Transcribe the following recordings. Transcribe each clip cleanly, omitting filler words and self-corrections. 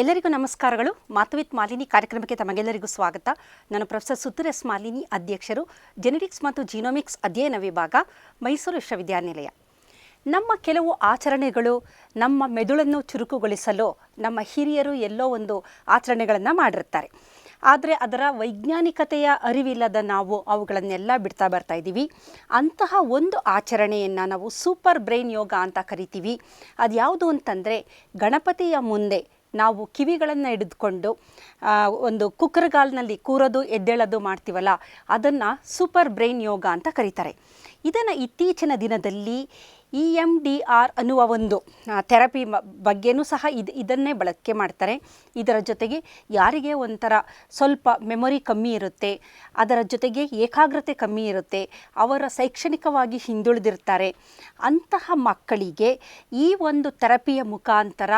ಎಲ್ಲರಿಗೂ ನಮಸ್ಕಾರಗಳು. ಮಾತು ವಿತ್ ಮಾಲಿನಿ ಕಾರ್ಯಕ್ರಮಕ್ಕೆ ತಮಗೆಲ್ಲರಿಗೂ ಸ್ವಾಗತ. ನಾನು ಪ್ರೊಫೆಸರ್ ಸುತ್ತೂರ್ ಎಸ್ ಮಾಲಿನಿ, ಅಧ್ಯಕ್ಷರು, ಜೆನೆಟಿಕ್ಸ್ ಮತ್ತು ಜೀನೋಮಿಕ್ಸ್ ಅಧ್ಯಯನ ವಿಭಾಗ, ಮೈಸೂರು ವಿಶ್ವವಿದ್ಯಾನಿಲಯ. ನಮ್ಮ ಕೆಲವು ಆಚರಣೆಗಳು ನಮ್ಮ ಮೆದುಳನ್ನು ಚುರುಕುಗೊಳಿಸಲು ನಮ್ಮ ಹಿರಿಯರು ಎಲ್ಲೋ ಒಂದು ಆಚರಣೆಗಳನ್ನು ಮಾಡಿರ್ತಾರೆ. ಆದರೆ ಅದರ ವೈಜ್ಞಾನಿಕತೆಯ ಅರಿವಿಲ್ಲದ ನಾವು ಅವುಗಳನ್ನೆಲ್ಲ ಬಿಡ್ತಾ ಬರ್ತಾ ಇದ್ದೀವಿ. ಅಂತಹ ಒಂದು ಆಚರಣೆಯನ್ನು ನಾವು ಸೂಪರ್ ಬ್ರೈನ್ ಯೋಗ ಅಂತ ಕರಿತೀವಿ. ಅದು ಯಾವುದು ಅಂತಂದರೆ, ಗಣಪತಿಯ ಮುಂದೆ ನಾವು ಕಿವಿಗಳನ್ನು ಹಿಡಿದುಕೊಂಡು ಒಂದು ಕುಕ್ಕರ್ಗಾಲ್ನಲ್ಲಿ ಕೂರೋದು ಎದ್ದೇಳೋದು ಮಾಡ್ತೀವಲ್ಲ, ಅದನ್ನು ಸೂಪರ್ ಬ್ರೈನ್ ಯೋಗ ಅಂತ ಕರೀತಾರೆ. ಇದನ್ನು ಇತ್ತೀಚಿನ ದಿನದಲ್ಲಿ EMDR ಅನ್ನುವ ಒಂದು ಥೆರಪಿ ಬಗ್ಗೆನೂ ಸಹ ಇದನ್ನೇ ಬಳಕೆ ಮಾಡ್ತಾರೆ. ಇದರ ಜೊತೆಗೆ ಯಾರಿಗೆ ಒಂಥರ ಸ್ವಲ್ಪ ಮೆಮೊರಿ ಕಮ್ಮಿ ಇರುತ್ತೆ, ಅದರ ಜೊತೆಗೆ ಏಕಾಗ್ರತೆ ಕಮ್ಮಿ ಇರುತ್ತೆ, ಅವರ ಶೈಕ್ಷಣಿಕವಾಗಿ ಹಿಂದುಳಿದಿರ್ತಾರೆ, ಅಂತಹ ಮಕ್ಕಳಿಗೆ ಈ ಒಂದು ಥೆರಪಿಯ ಮುಖಾಂತರ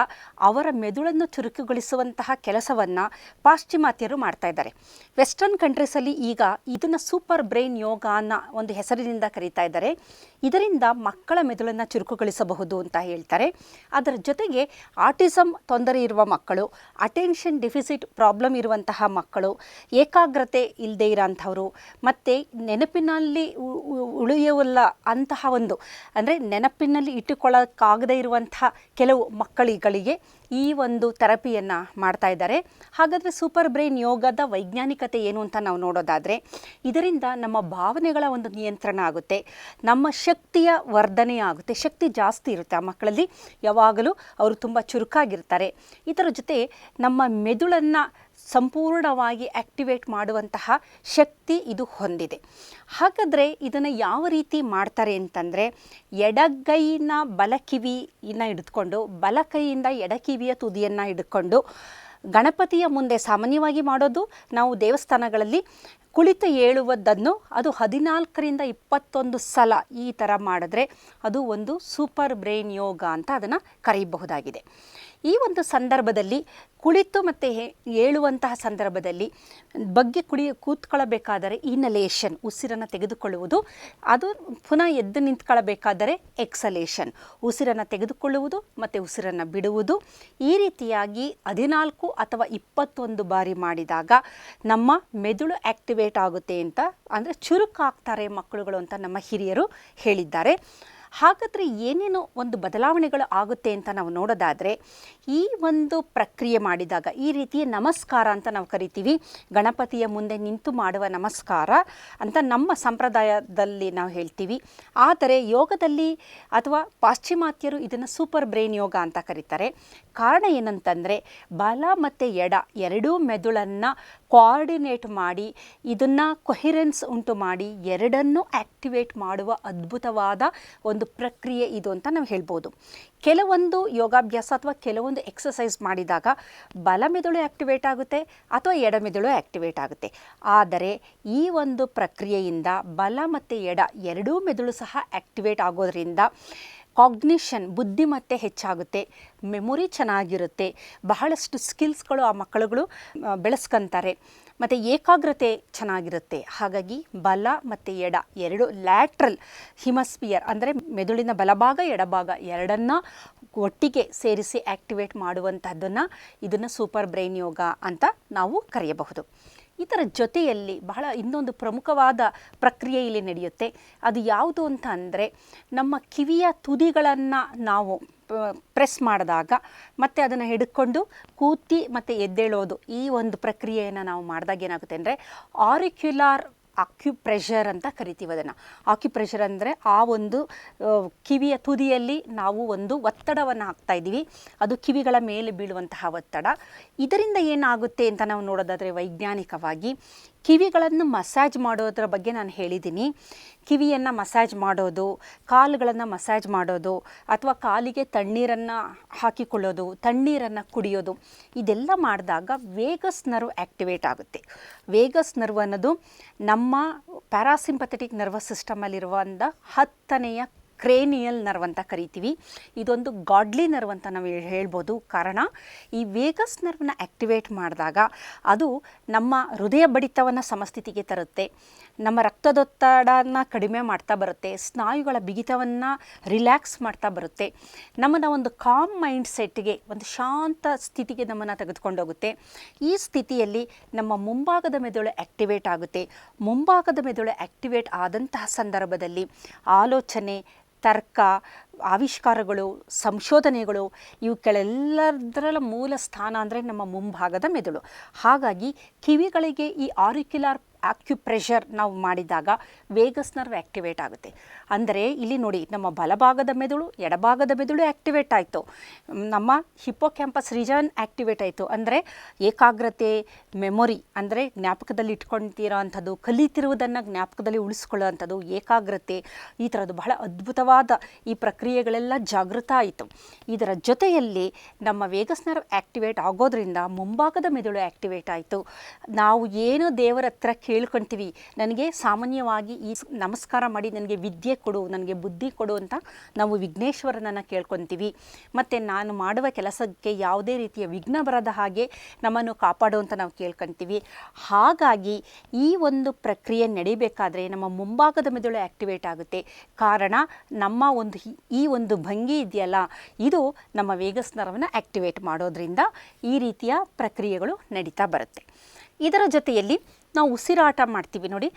ಅವರ ಮೆದುಳನ್ನು ಚುರುಕುಗೊಳಿಸುವಂತಹ ಕೆಲಸವನ್ನು ಪಾಶ್ಚಿಮಾತ್ಯರು ಮಾಡ್ತಾ ಇದ್ದಾರೆ. ವೆಸ್ಟರ್ನ್ ಕಂಟ್ರೀಸಲ್ಲಿ ಈಗ ಇದನ್ನು ಸೂಪರ್ ಬ್ರೈನ್ ಯೋಗ ಅನ್ನೋ ಒಂದು ಹೆಸರಿನಿಂದ ಕರೀತಾ ಇದ್ದಾರೆ. ಇದರಿಂದ ಮಕ್ಕಳ ಮೆದುಳನ್ನು ಚುರುಕುಗೊಳಿಸಬಹುದು ಅಂತ ಹೇಳ್ತಾರೆ. ಅದರ ಜೊತೆಗೆ ಆಟಿಸಮ್ ತೊಂದರೆ ಇರುವ ಮಕ್ಕಳು, ಅಟೆನ್ಷನ್ ಡೆಫಿಸಿಟ್ ಪ್ರಾಬ್ಲಮ್ ಇರುವಂತಹ ಮಕ್ಕಳು, ಏಕಾಗ್ರತೆ ಇಲ್ಲದೆ ಇರೋಂಥವರು, ಮತ್ತು ನೆನಪಿನಲ್ಲಿ ಉಳಿಯುವಲ್ಲ ಅಂತಹ ಒಂದು ಅಂದರೆ ನೆನಪಿನಲ್ಲಿ ಇಟ್ಟುಕೊಳ್ಳೋಕ್ಕಾಗದೇ ಇರುವಂತಹ ಕೆಲವು ಮಕ್ಕಳುಗಳಿಗೆ ಈ ಒಂದು ಥೆರಪಿಯನ್ನು ಮಾಡ್ತಾ ಇದ್ದಾರೆ. ಹಾಗಾದರೆ ಸೂಪರ್ ಬ್ರೈನ್ ಯೋಗದ ವೈಜ್ಞಾನಿಕತೆ ಏನು ಅಂತ ನಾವು ನೋಡೋದಾದರೆ, ಇದರಿಂದ ನಮ್ಮ ಭಾವನೆಗಳ ಒಂದು ನಿಯಂತ್ರಣ ಆಗುತ್ತೆ, ನಮ್ಮ ಶಕ್ತಿಯ ವರ್ಧನೆ ಆಗುತ್ತೆ, ಶಕ್ತಿ ಜಾಸ್ತಿ ಇರುತ್ತೆ ಆ ಮಕ್ಕಳಲ್ಲಿ, ಯಾವಾಗಲೂ ಅವರು ತುಂಬ ಚುರುಕಾಗಿರ್ತಾರೆ. ಇದರ ಜೊತೆ ನಮ್ಮ ಮೆದುಳನ್ನು ಸಂಪೂರ್ಣವಾಗಿ ಆ್ಯಕ್ಟಿವೇಟ್ ಮಾಡುವಂತಹ ಶಕ್ತಿ ಇದು ಹೊಂದಿದೆ. ಹಾಗಾದರೆ ಇದನ್ನು ಯಾವ ರೀತಿ ಮಾಡ್ತಾರೆ ಅಂತಂದರೆ, ಎಡಗೈನ ಬಲಕಿವಿಯನ್ನು ಹಿಡಿದುಕೊಂಡು ಬಲಕೈಯಿಂದ ಎಡಕಿವಿಯ ತುದಿಯನ್ನು ಹಿಡ್ಕೊಂಡು ಗಣಪತಿಯ ಮುಂದೆ ಸಾಮಾನ್ಯವಾಗಿ ಮಾಡೋದು ನಾವು ದೇವಸ್ಥಾನಗಳಲ್ಲಿ ಕುಳಿತು ಏಳುವುದನ್ನು ಅದು 14ರಿಂದ 21 ಸಲ ಈ ಥರ ಮಾಡಿದ್ರೆ ಅದು ಒಂದು ಸೂಪರ್ ಬ್ರೈನ್ ಯೋಗ ಅಂತ ಅದನ್ನು ಕರೆಯಬಹುದಾಗಿದೆ. ಈ ಒಂದು ಸಂದರ್ಭದಲ್ಲಿ ಕುಳಿತು ಮತ್ತು ಏಳುವಂತಹ ಸಂದರ್ಭದಲ್ಲಿ ಬಗ್ಗೆ ಕೂತ್ಕೊಳ್ಳಬೇಕಾದರೆ ಇನಲೇಷನ್, ಉಸಿರನ್ನು ತೆಗೆದುಕೊಳ್ಳುವುದು, ಅದು ಪುನಃ ಎದ್ದು ನಿಂತ್ಕೊಳ್ಳಬೇಕಾದರೆ ಎಕ್ಸಲೇಷನ್, ಉಸಿರನ್ನು ತೆಗೆದುಕೊಳ್ಳುವುದು ಮತ್ತು ಉಸಿರನ್ನು ಬಿಡುವುದು. ಈ ರೀತಿಯಾಗಿ 14 ಅಥವಾ 21 ಬಾರಿ ಮಾಡಿದಾಗ ನಮ್ಮ ಮೆದುಳು ಆ್ಯಕ್ಟಿವೇಟ್ ಆಗುತ್ತೆ ಅಂತ, ಅಂದರೆ ಚುರುಕಾಗ್ತಾರೆ ಮಕ್ಕಳುಗಳು ಅಂತ ನಮ್ಮ ಹಿರಿಯರು ಹೇಳಿದ್ದಾರೆ. ಹಾಗಾದರೆ ಏನೇನು ಒಂದು ಬದಲಾವಣೆಗಳು ಆಗುತ್ತೆ ಅಂತ ನಾವು ನೋಡೋದಾದರೆ, ಈ ಒಂದು ಪ್ರಕ್ರಿಯೆ ಮಾಡಿದಾಗ ಈ ರೀತಿಯ ನಮಸ್ಕಾರ ಅಂತ ನಾವು ಕರಿತೀವಿ, ಗಣಪತಿಯ ಮುಂದೆ ನಿಂತು ಮಾಡುವ ನಮಸ್ಕಾರ ಅಂತ ನಮ್ಮ ಸಂಪ್ರದಾಯದಲ್ಲಿ ನಾವು ಹೇಳ್ತೀವಿ. ಆದರೆ ಯೋಗದಲ್ಲಿ ಅಥವಾ ಪಾಶ್ಚಿಮಾತ್ಯರು ಇದನ್ನು ಸೂಪರ್ ಬ್ರೈನ್ ಯೋಗ ಅಂತ ಕರೀತಾರೆ. ಕಾರಣ ಏನಂತಂದರೆ, ಬಲ ಮತ್ತು ಎಡ ಎರಡೂ ಮೆದುಳನ್ನು ಕೋಆರ್ಡಿನೇಟ್ ಮಾಡಿ ಇದನ್ನು ಕೊಹಿರೆನ್ಸ್ ಉಂಟು ಮಾಡಿ ಎರಡನ್ನೂ ಆ್ಯಕ್ಟಿವೇಟ್ ಮಾಡುವ ಅದ್ಭುತವಾದ ಒಂದು ಪ್ರಕ್ರಿಯೆ ಇದು ಅಂತ ನಾವು ಹೇಳ್ಬೋದು. ಕೆಲವೊಂದು ಯೋಗಾಭ್ಯಾಸ ಅಥವಾ ಕೆಲವೊಂದು ಎಕ್ಸಸೈಸ್ ಮಾಡಿದಾಗ ಬಲ ಮೆದುಳು ಆ್ಯಕ್ಟಿವೇಟ್ ಆಗುತ್ತೆ ಅಥವಾ ಎಡ ಮೆದುಳು ಆ್ಯಕ್ಟಿವೇಟ್ ಆಗುತ್ತೆ. ಆದರೆ ಈ ಒಂದು ಪ್ರಕ್ರಿಯೆಯಿಂದ ಬಲ ಮತ್ತು ಎಡ ಎರಡೂ ಮೆದುಳು ಸಹ ಆ್ಯಕ್ಟಿವೇಟ್ ಆಗೋದ್ರಿಂದ ಕಾಗ್ನಿಷನ್, ಬುದ್ಧಿಮತ್ತೆ ಹೆಚ್ಚಾಗುತ್ತೆ, ಮೆಮೊರಿ ಚೆನ್ನಾಗಿರುತ್ತೆ, ಬಹಳಷ್ಟು ಸ್ಕಿಲ್ಸ್ಗಳು ಆ ಮಕ್ಕಳುಗಳು ಬೆಳೆಸ್ಕೊತಾರೆ, ಮತ್ತು ಏಕಾಗ್ರತೆ ಚೆನ್ನಾಗಿರುತ್ತೆ. ಹಾಗಾಗಿ ಬಲ ಮತ್ತು ಎಡ ಎರಡು ಲ್ಯಾಟ್ರಲ್ ಹಿಮಸ್ಪಿಯರ್ ಅಂದರೆ ಮೆದುಳಿನ ಬಲಭಾಗ ಎಡಭಾಗ ಎರಡನ್ನ ಒಟ್ಟಿಗೆ ಸೇರಿಸಿ ಆ್ಯಕ್ಟಿವೇಟ್ ಮಾಡುವಂಥದ್ದನ್ನು ಇದನ್ನು ಸೂಪರ್ ಬ್ರೈನ್ ಯೋಗ ಅಂತ ನಾವು ಕರೆಯಬಹುದು. ಇದರ ಜೊತೆಯಲ್ಲಿ ಬಹಳ ಇನ್ನೊಂದು ಪ್ರಮುಖವಾದ ಪ್ರಕ್ರಿಯೆ ಇಲ್ಲಿ ನಡೆಯುತ್ತೆ. ಅದು ಯಾವುದು ಅಂತ ಅಂದರೆ, ನಮ್ಮ ಕಿವಿಯ ತುದಿಗಳನ್ನು ನಾವು ಪ್ರೆಸ್ ಮಾಡಿದಾಗ ಮತ್ತು ಅದನ್ನು ಹಿಡ್ಕೊಂಡು ಕೂತಿ ಮತ್ತು ಎದ್ದೇಳೋದು, ಈ ಒಂದು ಪ್ರಕ್ರಿಯೆಯನ್ನು ನಾವು ಮಾಡಿದಾಗ ಏನಾಗುತ್ತೆ ಅಂದರೆ ಆರಿಕ್ಯುಲಾರ್ ಆಕ್ಯುಪ್ರೆಷರ್ ಅಂತ ಕರಿತೀವಿ ಅದನ್ನು. ಆಕ್ಯುಪ್ರೆಷರ್ ಅಂದರೆ ಆ ಒಂದು ಕಿವಿಯ ತುದಿಯಲ್ಲಿ ನಾವು ಒಂದು ಒತ್ತಡವನ್ನು ಹಾಕ್ತಾ ಇದ್ದೀವಿ, ಅದು ಕಿವಿಗಳ ಮೇಲೆ ಬೀಳುವಂತಹ ಒತ್ತಡ. ಇದರಿಂದ ಏನಾಗುತ್ತೆ ಅಂತ ನಾವು ನೋಡೋದಾದರೆ, ವೈಜ್ಞಾನಿಕವಾಗಿ ಕಿವಿಗಳನ್ನು ಮಸಾಜ್ ಮಾಡೋದ್ರ ಬಗ್ಗೆ ನಾನು ಹೇಳಿದ್ದೀನಿ. ಕಿವಿಯನ್ನು ಮಸಾಜ್ ಮಾಡೋದು, ಕಾಲುಗಳನ್ನು ಮಸಾಜ್ ಮಾಡೋದು, ಅಥವಾ ಕಾಲಿಗೆ ತಣ್ಣೀರನ್ನು ಹಾಕಿಕೊಳ್ಳೋದು, ತಣ್ಣೀರನ್ನು ಕುಡಿಯೋದು, ಇದೆಲ್ಲ ಮಾಡಿದಾಗ ವೇಗಸ್ ನರ್ವ್ ಆ್ಯಕ್ಟಿವೇಟ್ ಆಗುತ್ತೆ. ವೇಗಸ್ ನರ್ವ್ ಅನ್ನೋದು ನಮ್ಮ ಪ್ಯಾರಾಸಿಂಪಥೆಟಿಕ್ ನರ್ವಸ್ ಸಿಸ್ಟಮಲ್ಲಿರುವ 10ನೇ ಕ್ರೇನಿಯಲ್ ನರ್ವ್ ಅಂತ ಕರಿತೀವಿ. ಇದೊಂದು ಗಾಡ್ಲಿ ನರ್ವ್ ಅಂತ ನಾವು ಹೇಳ್ಬೋದು. ಕಾರಣ ಈ ವೇಗಸ್ ನರ್ವ್ನ ಆ್ಯಕ್ಟಿವೇಟ್ ಮಾಡಿದಾಗ ಅದು ನಮ್ಮ ಹೃದಯ ಬಡಿತವನ್ನು ಸಮಸ್ಥಿತಿಗೆ ತರುತ್ತೆ, ನಮ್ಮ ರಕ್ತದೊತ್ತಡನ ಕಡಿಮೆ ಮಾಡ್ತಾ ಬರುತ್ತೆ, ಸ್ನಾಯುಗಳ ಬಿಗಿತವನ್ನು ರಿಲ್ಯಾಕ್ಸ್ ಮಾಡ್ತಾ ಬರುತ್ತೆ, ನಮ್ಮನ್ನು ಒಂದು ಕಾಮ್ ಮೈಂಡ್ ಸೆಟ್ಗೆ, ಒಂದು ಶಾಂತ ಸ್ಥಿತಿಗೆ ನಮ್ಮನ್ನು ತೆಗೆದುಕೊಂಡೋಗುತ್ತೆ. ಈ ಸ್ಥಿತಿಯಲ್ಲಿ ನಮ್ಮ ಮುಂಭಾಗದ ಮೆದುಳು ಆ್ಯಕ್ಟಿವೇಟ್ ಆಗುತ್ತೆ. ಮುಂಭಾಗದ ಮೆದುಳು ಆ್ಯಕ್ಟಿವೇಟ್ ಆದಂತಹ ಸಂದರ್ಭದಲ್ಲಿ ಆಲೋಚನೆ, ತರ್ಕ, ಆವಿಷ್ಕಾರಗಳು, ಸಂಶೋಧನೆಗಳು ಇವುಗಳೆಲ್ಲದರ ಮೂಲ ಸ್ಥಾನ ಅಂದರೆ ನಮ್ಮ ಮುಂಭಾಗದ ಮೆದುಳು. ಹಾಗಾಗಿ ಕಿವಿಗಳಿಗೆ ಈ ಆರಿಕ್ಯುಲರ್ ಆಕ್ಯುಪ್ರೆಷರ್ ನಾವು ಮಾಡಿದಾಗ ವೇಗಸ್ ನರ್ವ್ ಆ್ಯಕ್ಟಿವೇಟ್ ಆಗುತ್ತೆ. ಅಂದರೆ ಇಲ್ಲಿ ನೋಡಿ, ನಮ್ಮ ಬಲಭಾಗದ ಮೆದುಳು, ಎಡಭಾಗದ ಮೆದುಳು ಆ್ಯಕ್ಟಿವೇಟ್ ಆಯಿತು, ನಮ್ಮ ಹಿಪ್ಪೋಕ್ಯಾಂಪಸ್ ರೀಜನ್ ಆ್ಯಕ್ಟಿವೇಟ್ ಆಯಿತು. ಅಂದರೆ ಏಕಾಗ್ರತೆ, ಮೆಮೊರಿ ಅಂದರೆ ಜ್ಞಾಪಕದಲ್ಲಿ ಇಟ್ಕೊಳ್ತಿರೋ ಅಂಥದ್ದು, ಕಲಿತಿರುವುದನ್ನು ಜ್ಞಾಪಕದಲ್ಲಿ ಉಳಿಸ್ಕೊಳ್ಳೋವಂಥದ್ದು, ಏಕಾಗ್ರತೆ, ಈ ಥರದ್ದು ಬಹಳ ಅದ್ಭುತವಾದ ಈ ಪ್ರಕ್ರಿಯೆಗಳೆಲ್ಲ ಜಾಗೃತ ಆಯಿತು. ಇದರ ಜೊತೆಯಲ್ಲಿ ನಮ್ಮ ವೇಗಸ್ ನರ್ವ್ ಆ್ಯಕ್ಟಿವೇಟ್ ಆಗೋದ್ರಿಂದ ಮುಂಭಾಗದ ಮೆದುಳು ಆ್ಯಕ್ಟಿವೇಟ್ ಆಯಿತು. ನಾವು ಏನು ದೇವರ ಹತ್ರ ಕೇಳ್ಕೊಳ್ತೀವಿ, ನನಗೆ ಸಾಮಾನ್ಯವಾಗಿ ಈ ನಮಸ್ಕಾರ ಮಾಡಿ ನನಗೆ ವಿದ್ಯೆ ಕೊಡು, ನನಗೆ ಬುದ್ಧಿ ಕೊಡು ಅಂತ ನಾವು ವಿಘ್ನೇಶ್ವರನನ್ನು ಕೇಳ್ಕೊತೀವಿ. ಮತ್ತು ನಾನು ಮಾಡುವ ಕೆಲಸಕ್ಕೆ ಯಾವುದೇ ರೀತಿಯ ವಿಘ್ನ ಬರದ ಹಾಗೆ ನಮ್ಮನ್ನು ಕಾಪಾಡು ಅಂತ ನಾವು ಕೇಳ್ಕೊತೀವಿ. ಹಾಗಾಗಿ ಈ ಒಂದು ಪ್ರಕ್ರಿಯೆ ನಡಿಬೇಕಾದ್ರೆ ನಮ್ಮ ಮುಂಭಾಗದ ಮೆದುಳು ಆ್ಯಕ್ಟಿವೇಟ್ ಆಗುತ್ತೆ. ಕಾರಣ ನಮ್ಮ ಈ ಒಂದು ಭಂಗಿ ಇದೆಯಲ್ಲ, ಇದು ನಮ್ಮ ವೇಗಸ್ ನರ್ವ್ನ ಆ್ಯಕ್ಟಿವೇಟ್ ಮಾಡೋದ್ರಿಂದ ಈ ರೀತಿಯ ಪ್ರಕ್ರಿಯೆಗಳು ನಡೀತಾ ಬರುತ್ತೆ. ಇದರ ಜೊತೆಯಲ್ಲಿ ನಾವು ಉಸಿರಾಟ ಮಾಡ್ತೀವಿ ನೋಡಿ,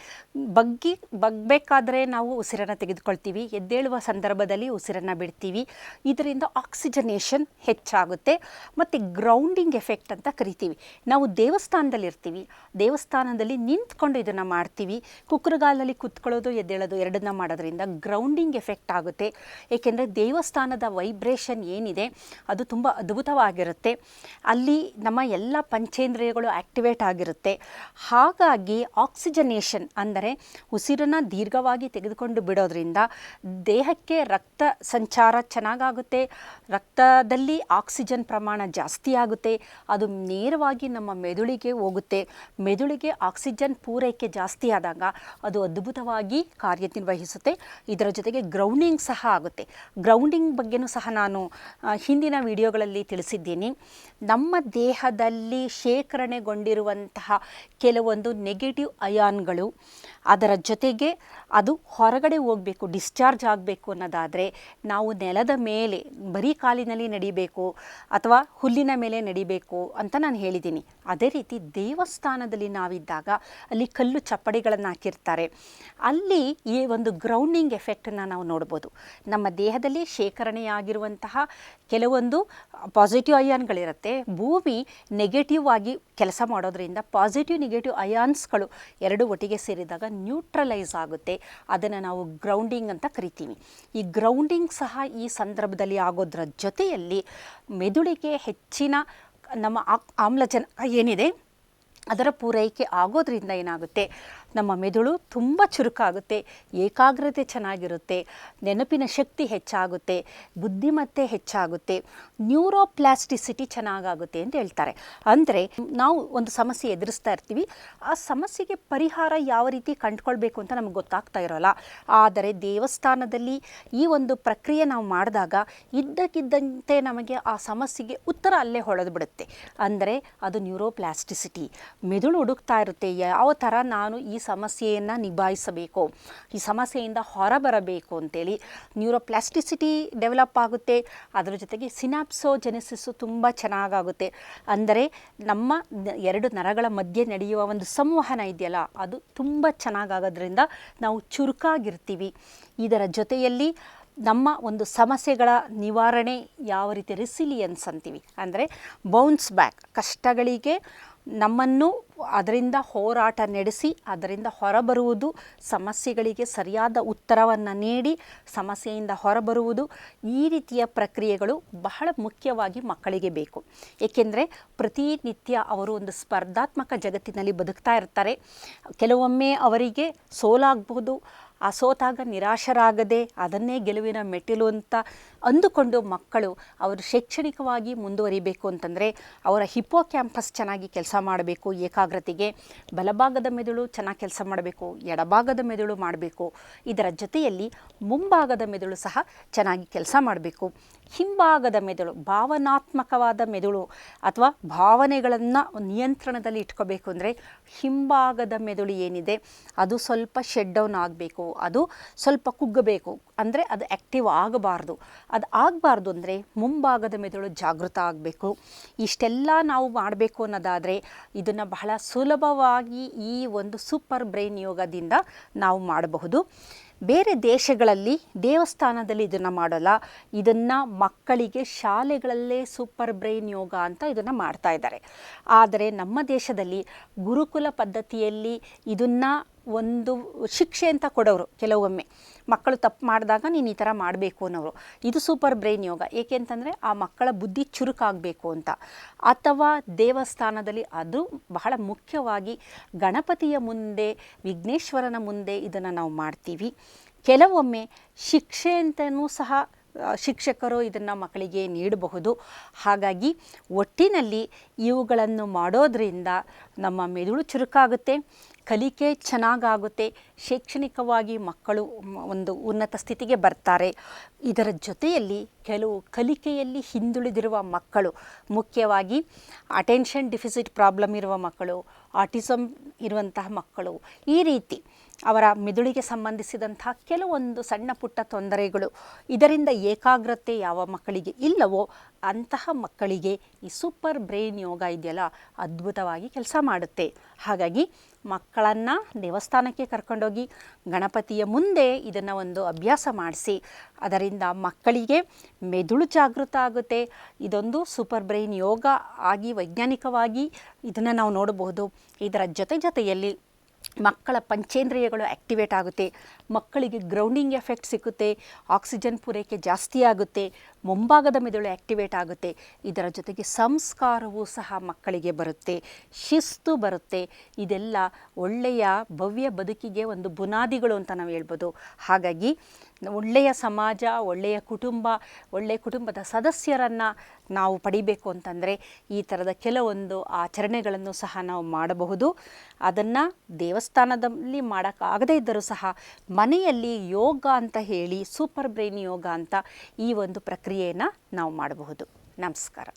ಬಗ್ಬೇಕಾದ್ರೆ ನಾವು ಉಸಿರನ್ನು ತೆಗೆದುಕೊಳ್ತೀವಿ, ಎದ್ದೇಳುವ ಸಂದರ್ಭದಲ್ಲಿ ಉಸಿರನ್ನು ಬಿಡ್ತೀವಿ. ಇದರಿಂದ ಆಕ್ಸಿಜನೇಷನ್ ಹೆಚ್ಚಾಗುತ್ತೆ. ಮತ್ತು ಗ್ರೌಂಡಿಂಗ್ ಎಫೆಕ್ಟ್ ಅಂತ ಕರಿತೀವಿ. ನಾವು ದೇವಸ್ಥಾನದಲ್ಲಿರ್ತೀವಿ, ದೇವಸ್ಥಾನದಲ್ಲಿ ನಿಂತ್ಕೊಂಡು ಇದನ್ನು ಮಾಡ್ತೀವಿ. ಕುಕ್ಕರಗಾಲಲ್ಲಿ ಕೂತ್ಕೊಳ್ಳೋದು, ಎದ್ದೇಳೋದು ಎರಡನ್ನ ಮಾಡೋದ್ರಿಂದ ಗ್ರೌಂಡಿಂಗ್ ಎಫೆಕ್ಟ್ ಆಗುತ್ತೆ. ಏಕೆಂದರೆ ದೇವಸ್ಥಾನದ ವೈಬ್ರೇಷನ್ ಏನಿದೆ ಅದು ತುಂಬ ಅದ್ಭುತವಾಗಿರುತ್ತೆ. ಅಲ್ಲಿ ನಮ್ಮ ಎಲ್ಲ ಪಂಚೇಂದ್ರಿಯಗಳು ಆ್ಯಕ್ಟಿವೇಟ್ ಆಗಿರುತ್ತೆ. ಹಾಗಾಗಿ ಆಕ್ಸಿಜನೇಷನ್ ಅಂದರೆ ಉಸಿರನ್ನು ದೀರ್ಘವಾಗಿ ತೆಗೆದುಕೊಂಡು ಬಿಡೋದ್ರಿಂದ ದೇಹಕ್ಕೆ ರಕ್ತ ಸಂಚಾರ ಚೆನ್ನಾಗಾಗುತ್ತೆ, ರಕ್ತದಲ್ಲಿ ಆಕ್ಸಿಜನ್ ಪ್ರಮಾಣ ಜಾಸ್ತಿ ಆಗುತ್ತೆ, ಅದು ನೇರವಾಗಿ ನಮ್ಮ ಮೆದುಳಿಗೆ ಹೋಗುತ್ತೆ. ಮೆದುಳಿಗೆ ಆಕ್ಸಿಜನ್ ಪೂರೈಕೆ ಜಾಸ್ತಿ ಆದಾಗ ಅದು ಅದ್ಭುತವಾಗಿ ಕಾರ್ಯನಿರ್ವಹಿಸುತ್ತೆ. ಇದರ ಜೊತೆಗೆ ಗ್ರೌಂಡಿಂಗ್ ಸಹ ಆಗುತ್ತೆ. ಗ್ರೌಂಡಿಂಗ್ ಬಗ್ಗೆನೂ ಸಹ ನಾನು ಹಿಂದಿನ ವಿಡಿಯೋಗಳಲ್ಲಿ ತಿಳಿಸಿದ್ದೀನಿ. ನಮ್ಮ ದೇಹದಲ್ಲಿ ಶೇಖರಣೆಗೊಂಡಿರುವಂತಹ ಕೆಲವೊಂದು ನೆಗೆಟಿವ್ ಅಯಾನ್ಗಳು, ಅದರ ಜೊತೆಗೆ ಅದು ಹೊರಗಡೆ ಹೋಗಬೇಕು, ಡಿಸ್ಚಾರ್ಜ್ ಆಗಬೇಕು ಅನ್ನೋದಾದರೆ ನಾವು ನೆಲದ ಮೇಲೆ ಬರೀ ಕಾಲಿನಲ್ಲಿ ನಡಿಬೇಕು ಅಥವಾ ಹುಲ್ಲಿನ ಮೇಲೆ ನಡಿಬೇಕು ಅಂತ ನಾನು ಹೇಳಿದ್ದೀನಿ. ಅದೇ ರೀತಿ ದೇವಸ್ಥಾನದಲ್ಲಿ ನಾವಿದ್ದಾಗ ಅಲ್ಲಿ ಕಲ್ಲು ಚಪ್ಪಡಿಗಳನ್ನು ಹಾಕಿರ್ತಾರೆ, ಅಲ್ಲಿ ಈ ಒಂದು ಗ್ರೌಂಡಿಂಗ್ ಎಫೆಕ್ಟನ್ನು ನಾವು ನೋಡ್ಬೋದು. ನಮ್ಮ ದೇಹದಲ್ಲಿ ಶೇಖರಣೆಯಾಗಿರುವಂತಹ ಕೆಲವೊಂದು ಪಾಸಿಟಿವ್ ಅಯಾನ್ಗಳಿರುತ್ತೆ. ಭೂಮಿ ನೆಗೆಟಿವ್ ಆಗಿ ಕೆಲಸ ಮಾಡೋದ್ರಿಂದ ಪಾಸಿಟಿವ್ ನೆಗೆಟಿವ್ ಅಯಾನ್ಸ್ಗಳು ಎರಡು ಒಟ್ಟಿಗೆ ಸೇರಿದಾಗ ನ್ಯೂಟ್ರಲೈಸ್ ಆಗುತ್ತೆ. ಅದನ್ನು ನಾವು ಗ್ರೌಂಡಿಂಗ್ ಅಂತ ಕರಿತೀವಿ. ಈ ಗ್ರೌಂಡಿಂಗ್ ಸಹ ಈ ಸಂದರ್ಭದಲ್ಲಿ ಆಗೋದ್ರ ಜೊತೆಯಲ್ಲಿ ಮೆದುಳಿಗೆ ಹೆಚ್ಚಿನ ನಮ್ಮ ಆಮ್ಲಜನಕ ಏನಿದೆ ಅದರ ಪೂರೈಕೆ ಆಗೋದ್ರಿಂದ ಏನಾಗುತ್ತೆ, ನಮ್ಮ ಮೆದುಳು ತುಂಬ ಚುರುಕಾಗುತ್ತೆ, ಏಕಾಗ್ರತೆ ಚೆನ್ನಾಗಿರುತ್ತೆ, ನೆನಪಿನ ಶಕ್ತಿ ಹೆಚ್ಚಾಗುತ್ತೆ, ಬುದ್ಧಿಮತ್ತೆ ಹೆಚ್ಚಾಗುತ್ತೆ, ನ್ಯೂರೋಪ್ಲಾಸ್ಟಿಸಿಟಿ ಚೆನ್ನಾಗಾಗುತ್ತೆ ಅಂತ ಹೇಳ್ತಾರೆ. ಅಂದರೆ ನಾವು ಒಂದು ಸಮಸ್ಯೆ ಎದುರಿಸ್ತಾ ಇರ್ತೀವಿ, ಆ ಸಮಸ್ಯೆಗೆ ಪರಿಹಾರ ಯಾವ ರೀತಿ ಕಂಡುಕೊಳ್ಬೇಕು ಅಂತ ನಮ್ಗೆ ಗೊತ್ತಾಗ್ತಾ ಇರೋಲ್ಲ. ಆದರೆ ದೇವಸ್ಥಾನದಲ್ಲಿ ಈ ಒಂದು ಪ್ರಕ್ರಿಯೆ ನಾವು ಮಾಡಿದಾಗ ಇದ್ದಕ್ಕಿದ್ದಂತೆ ನಮಗೆ ಆ ಸಮಸ್ಯೆಗೆ ಉತ್ತರ ಅಲ್ಲೇ ಹೊಳೆದು ಬಿಡುತ್ತೆ. ಅಂದರೆ ಅದು ನ್ಯೂರೋಪ್ಲಾಸ್ಟಿಸಿಟಿ. ಮೆದುಳು ಹುಡುಕ್ತಾ ಇರುತ್ತೆ, ಯಾವ ಥರ ನಾನು ಈ ಸಮಸ್ಯೆಯನ್ನು ನಿಭಾಯಿಸಬೇಕು, ಈ ಸಮಸ್ಯೆಯಿಂದ ಹೊರಬರಬೇಕು ಅಂತೇಳಿ. ನ್ಯೂರೋಪ್ಲಾಸ್ಟಿಸಿಟಿ ಡೆವಲಪ್ ಆಗುತ್ತೆ. ಅದರ ಜೊತೆಗೆ ಸಿನಾಪ್ಸೋಜೆನೆಸಿಸ್ಸು ತುಂಬ ಚೆನ್ನಾಗಾಗುತ್ತೆ. ಅಂದರೆ ನಮ್ಮ ಎರಡು ನರಗಳ ಮಧ್ಯೆ ನಡೆಯುವ ಒಂದು ಸಂವಹನ ಇದೆಯಲ್ಲ, ಅದು ತುಂಬ ಚೆನ್ನಾಗಾಗೋದ್ರಿಂದ ನಾವು ಚುರುಕಾಗಿರ್ತೀವಿ. ಇದರ ಜೊತೆಯಲ್ಲಿ ನಮ್ಮ ಒಂದು ಸಮಸ್ಯೆಗಳ ನಿವಾರಣೆ ಯಾವ ರೀತಿ ರೆಸಿಲಿಯನ್ಸ್ ಅಂತೀವಿ, ಅಂದರೆ ಬೌನ್ಸ್ ಬ್ಯಾಕ್, ಕಷ್ಟಗಳಿಗೆ ನಮ್ಮನ್ನು ಅದರಿಂದ ಹೋರಾಟ ನಡೆಸಿ ಅದರಿಂದ ಹೊರಬರುವುದು, ಸಮಸ್ಯೆಗಳಿಗೆ ಸರಿಯಾದ ಉತ್ತರವನ್ನು ನೀಡಿ ಸಮಸ್ಯೆಯಿಂದ ಹೊರಬರುವುದು, ಈ ರೀತಿಯ ಪ್ರಕ್ರಿಯೆಗಳು ಬಹಳ ಮುಖ್ಯವಾಗಿ ಮಕ್ಕಳಿಗೆ ಬೇಕು. ಏಕೆಂದರೆ ಪ್ರತಿನಿತ್ಯ ಅವರು ಒಂದು ಸ್ಪರ್ಧಾತ್ಮಕ ಜಗತ್ತಿನಲ್ಲಿ ಬದುಕ್ತಾ ಇರ್ತಾರೆ. ಕೆಲವೊಮ್ಮೆ ಅವರಿಗೆ ಸೋಲಾಗಬಹುದು, ಆ ಸೋತಾಗ ನಿರಾಶರಾಗದೆ ಅದನ್ನೇ ಗೆಲುವಿನ ಮೆಟ್ಟಿಲು ಅಂತ ಅಂದುಕೊಂಡು ಮಕ್ಕಳು ಅವರು ಶೈಕ್ಷಣಿಕವಾಗಿ ಮುಂದುವರಿಬೇಕು ಅಂತಂದರೆ ಅವರ ಹಿಪ್ಪೋ ಕ್ಯಾಂಪಸ್ ಚೆನ್ನಾಗಿ ಕೆಲಸ ಮಾಡಬೇಕು, ಏಕಾಗ್ರತೆಗೆ ಬಲಭಾಗದ ಮೆದುಳು ಚೆನ್ನಾಗಿ ಕೆಲಸ ಮಾಡಬೇಕು, ಎಡಭಾಗದ ಮೆದುಳು ಮಾಡಬೇಕು. ಇದರ ಜೊತೆಯಲ್ಲಿ ಮುಂಭಾಗದ ಮೆದುಳು ಸಹ ಚೆನ್ನಾಗಿ ಕೆಲಸ ಮಾಡಬೇಕು. ಹಿಂಭಾಗದ ಮೆದುಳು ಭಾವನಾತ್ಮಕವಾದ ಮೆದುಳು ಅಥವಾ ಭಾವನೆಗಳನ್ನು ನಿಯಂತ್ರಣದಲ್ಲಿ ಇಟ್ಕೋಬೇಕು ಅಂದರೆ ಹಿಂಭಾಗದ ಮೆದುಳು ಏನಿದೆ ಅದು ಸ್ವಲ್ಪ ಶಟ್ ಡೌನ್ ಆಗಬೇಕು, ಅದು ಸ್ವಲ್ಪ ಕುಗ್ಗಬೇಕು. ಅಂದರೆ ಅದು ಆ್ಯಕ್ಟಿವ್ ಆಗಬಾರ್ದು. ಅದು ಆಗಬಾರ್ದು ಅಂದರೆ ಮುಂಭಾಗದ ಮೆದುಳು ಜಾಗೃತ ಆಗಬೇಕು. ಇಷ್ಟೆಲ್ಲ ನಾವು ಮಾಡಬೇಕು ಅನ್ನೋದಾದರೆ ಇದನ್ನು ಬಹಳ ಸುಲಭವಾಗಿ ಈ ಒಂದು ಸೂಪರ್ ಬ್ರೈನ್ ಯೋಗದಿಂದ ನಾವು ಮಾಡಬಹುದು. ಬೇರೆ ದೇಶಗಳಲ್ಲಿ ದೇವಸ್ಥಾನದಲ್ಲಿ ಇದನ್ನು ಮಾಡೋಲ್ಲ, ಇದನ್ನು ಮಕ್ಕಳಿಗೆ ಶಾಲೆಗಳಲ್ಲೇ ಸೂಪರ್ ಬ್ರೈನ್ ಯೋಗ ಅಂತ ಇದನ್ನು ಮಾಡ್ತಾ ಇದ್ದಾರೆ. ಆದರೆ ನಮ್ಮ ದೇಶದಲ್ಲಿ ಗುರುಕುಲ ಪದ್ಧತಿಯಲ್ಲಿ ಇದನ್ನು ಒಂದು ಶಿಕ್ಷೆ ಅಂತ ಕೊಡೋರು. ಕೆಲವೊಮ್ಮೆ ಮಕ್ಕಳು ತಪ್ಪು ಮಾಡಿದಾಗ ನೀನು ಈ ಥರ ಮಾಡಬೇಕು ಅನ್ನೋರು. ಇದು ಸೂಪರ್ ಬ್ರೈನ್ ಯೋಗ. ಏಕೆ ಅಂತಂದರೆ ಆ ಮಕ್ಕಳ ಬುದ್ಧಿ ಚುರುಕಾಗಬೇಕು ಅಂತ. ಅಥವಾ ದೇವಸ್ಥಾನದಲ್ಲಿ ಅದು ಬಹಳ ಮುಖ್ಯವಾಗಿ ಗಣಪತಿಯ ಮುಂದೆ, ವಿಘ್ನೇಶ್ವರನ ಮುಂದೆ ಇದನ್ನು ನಾವು ಮಾಡ್ತೀವಿ. ಕೆಲವೊಮ್ಮೆ ಶಿಕ್ಷೆ ಅಂತಲೂ ಸಹ ಶಿಕ್ಷಕರು ಇದನ್ನು ಮಕ್ಕಳಿಗೆ ನೀಡಬಹುದು. ಹಾಗಾಗಿ ಒಟ್ಟಿನಲ್ಲಿ ಇವುಗಳನ್ನು ಮಾಡೋದರಿಂದ ನಮ್ಮ ಮೆದುಳು ಚುರುಕಾಗುತ್ತೆ, ಕಲಿಕೆ ಚೆನ್ನಾಗಾಗುತ್ತೆ, ಶೈಕ್ಷಣಿಕವಾಗಿ ಮಕ್ಕಳು ಒಂದು ಉನ್ನತ ಸ್ಥಿತಿಗೆ ಬರ್ತಾರೆ. ಇದರ ಜೊತೆಯಲ್ಲಿ ಕೆಲವು ಕಲಿಕೆಯಲ್ಲಿ ಹಿಂದುಳಿದಿರುವ ಮಕ್ಕಳು, ಮುಖ್ಯವಾಗಿ ಅಟೆನ್ಷನ್ ಡಿಫಿಸಿಟ್ ಪ್ರಾಬ್ಲಮ್ ಇರುವ ಮಕ್ಕಳು, ಆಟಿಸಮ್ ಇರುವಂತಹ ಮಕ್ಕಳು, ಈ ರೀತಿ ಅವರ ಮೆದುಳಿಗೆ ಸಂಬಂಧಿಸಿದಂಥ ಕೆಲವೊಂದು ಸಣ್ಣ ಪುಟ್ಟ ತೊಂದರೆಗಳು, ಇದರಿಂದ ಏಕಾಗ್ರತೆ ಯಾವ ಮಕ್ಕಳಿಗೆ ಇಲ್ಲವೋ ಅಂತಹ ಮಕ್ಕಳಿಗೆ ಈ ಸೂಪರ್ ಬ್ರೈನ್ ಯೋಗ ಇದೆಯಲ್ಲ ಅದ್ಭುತವಾಗಿ ಕೆಲಸ ಮಾಡುತ್ತೆ. ಹಾಗಾಗಿ ಮಕ್ಕಳನ್ನು ದೇವಸ್ಥಾನಕ್ಕೆ ಕರ್ಕೊಂಡೋಗಿ ಗಣಪತಿಯ ಮುಂದೆ ಇದನ್ನು ಒಂದು ಅಭ್ಯಾಸ ಮಾಡಿಸಿ, ಅದರಿಂದ ಮಕ್ಕಳಿಗೆ ಮೆದುಳು ಜಾಗೃತ ಆಗುತ್ತೆ. ಇದೊಂದು ಸೂಪರ್ ಬ್ರೈನ್ ಯೋಗ ಆಗಿ ವೈಜ್ಞಾನಿಕವಾಗಿ ಇದನ್ನು ನಾವು ನೋಡಬಹುದು. ಇದರ ಜೊತೆಯಲ್ಲಿ ಮಕ್ಕಳ ಪಂಚೇಂದ್ರಿಯಗಳು ಆ್ಯಕ್ಟಿವೇಟ್ ಆಗುತ್ತೆ, ಮಕ್ಕಳಿಗೆ ಗ್ರೌಂಡಿಂಗ್ ಎಫೆಕ್ಟ್ ಸಿಗುತ್ತೆ, ಆಕ್ಸಿಜನ್ ಪೂರೈಕೆ ಜಾಸ್ತಿ ಆಗುತ್ತೆ, ಮುಂಭಾಗದ ಮೆದುಳು ಆ್ಯಕ್ಟಿವೇಟ್ ಆಗುತ್ತೆ. ಇದರ ಜೊತೆಗೆ ಸಂಸ್ಕಾರವೂ ಸಹ ಮಕ್ಕಳಿಗೆ ಬರುತ್ತೆ, ಶಿಸ್ತು ಬರುತ್ತೆ. ಇದೆಲ್ಲ ಒಳ್ಳೆಯ ಭವ್ಯ ಬದುಕಿಗೆ ಒಂದು ಬುನಾದಿಗಳು ಅಂತ ನಾವು ಹೇಳ್ಬೋದು. ಹಾಗಾಗಿ ಒಳ್ಳೆಯ ಸಮಾಜ, ಒಳ್ಳೆಯ ಕುಟುಂಬ, ಒಳ್ಳೆಯ ಕುಟುಂಬದ ಸದಸ್ಯರನ್ನು ನಾವು ಪಡಿಬೇಕು ಅಂತಂದರೆ ಈ ಥರದ ಕೆಲವೊಂದು ಆಚರಣೆಗಳನ್ನು ಸಹ ನಾವು ಮಾಡಬಹುದು. ಅದನ್ನು ದೇವಸ್ಥಾನದಲ್ಲಿ ಮಾಡೋಕ್ಕಾಗದೇ ಇದ್ದರೂ ಸಹ ಮನೆಯಲ್ಲಿ ಯೋಗ ಅಂತ ಹೇಳಿ ಸೂಪರ್ ಬ್ರೈನ್ ಯೋಗ ಅಂತ ಈ ಒಂದು ಪ್ರಕ್ರಿಯೆಯನ್ನು ನಾವು ಮಾಡಬಹುದು. ನಮಸ್ಕಾರ.